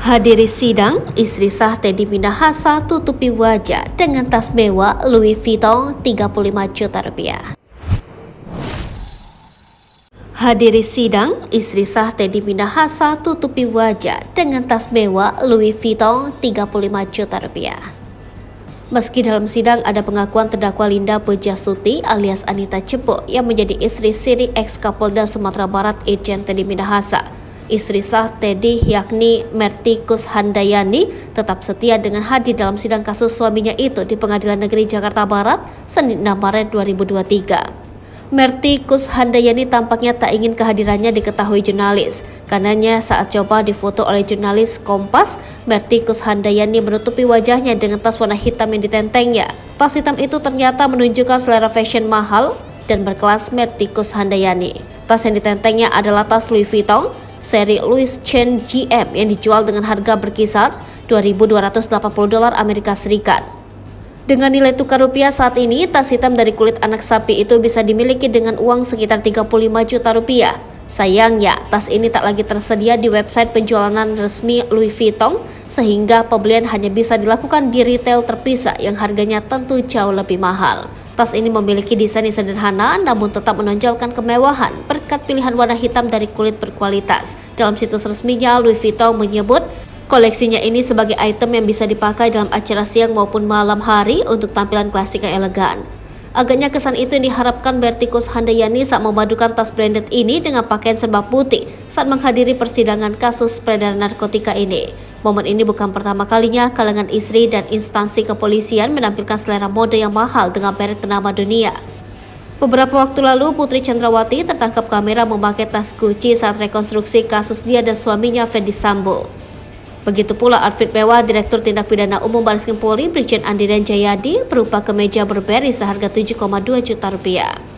Hadiri sidang, istri sah Teddy Minahasa tutupi wajah dengan tas mewah Louis Vuitton 35 juta rupiah. Hadiri sidang, istri sah Teddy Minahasa tutupi wajah dengan tas mewah Louis Vuitton 35 juta rupiah. Meski dalam sidang ada pengakuan terdakwa Linda Pujastuti alias Anita Cepu yang menjadi istri siri ex-Kapolda Sumatera Barat Irjen Teddy Minahasa, istri sah Teddy yakni Merty Kushandayani tetap setia dengan hadir dalam sidang kasus suaminya itu di Pengadilan Negeri Jakarta Barat Senin 6 Maret 2023. Merty Kushandayani tampaknya tak ingin kehadirannya diketahui jurnalis. Karenanya saat coba difoto oleh jurnalis Kompas, Merty Kushandayani menutupi wajahnya dengan tas warna hitam yang ditentengnya. Tas hitam itu ternyata menunjukkan selera fashion mahal dan berkelas Merty Kushandayani. Tas yang ditentengnya adalah tas Louis Vuitton seri Louis Chain GM yang dijual dengan harga berkisar $2.280 Amerika Serikat. Dengan nilai tukar rupiah saat ini, tas hitam dari kulit anak sapi itu bisa dimiliki dengan uang sekitar 35 juta rupiah. Sayangnya, tas ini tak lagi tersedia di website penjualan resmi Louis Vuitton, sehingga pembelian hanya bisa dilakukan di retail terpisah yang harganya tentu jauh lebih mahal. Tas ini memiliki desain yang sederhana namun tetap menonjolkan kemewahan berkat pilihan warna hitam dari kulit berkualitas. Dalam situs resminya, Louis Vuitton menyebut koleksinya ini sebagai item yang bisa dipakai dalam acara siang maupun malam hari untuk tampilan klasik yang elegan. Agaknya kesan itu yang diharapkan Merty Kushandayani saat memadukan tas branded ini dengan pakaian serba putih saat menghadiri persidangan kasus peredaran narkotika ini. Momen ini bukan pertama kalinya kalangan istri dan instansi kepolisian menampilkan selera mode yang mahal dengan merek ternama dunia. Beberapa waktu lalu, Putri Chandrawati tertangkap kamera memakai tas Gucci saat rekonstruksi kasus dia dan suaminya Ferdy Sambo. Begitu pula outfit mewah Direktur Tindak Pidana Umum Bareskrim Polri Brigjen Andiren Jayadi berupa kemeja Burberry seharga 7,2 juta rupiah.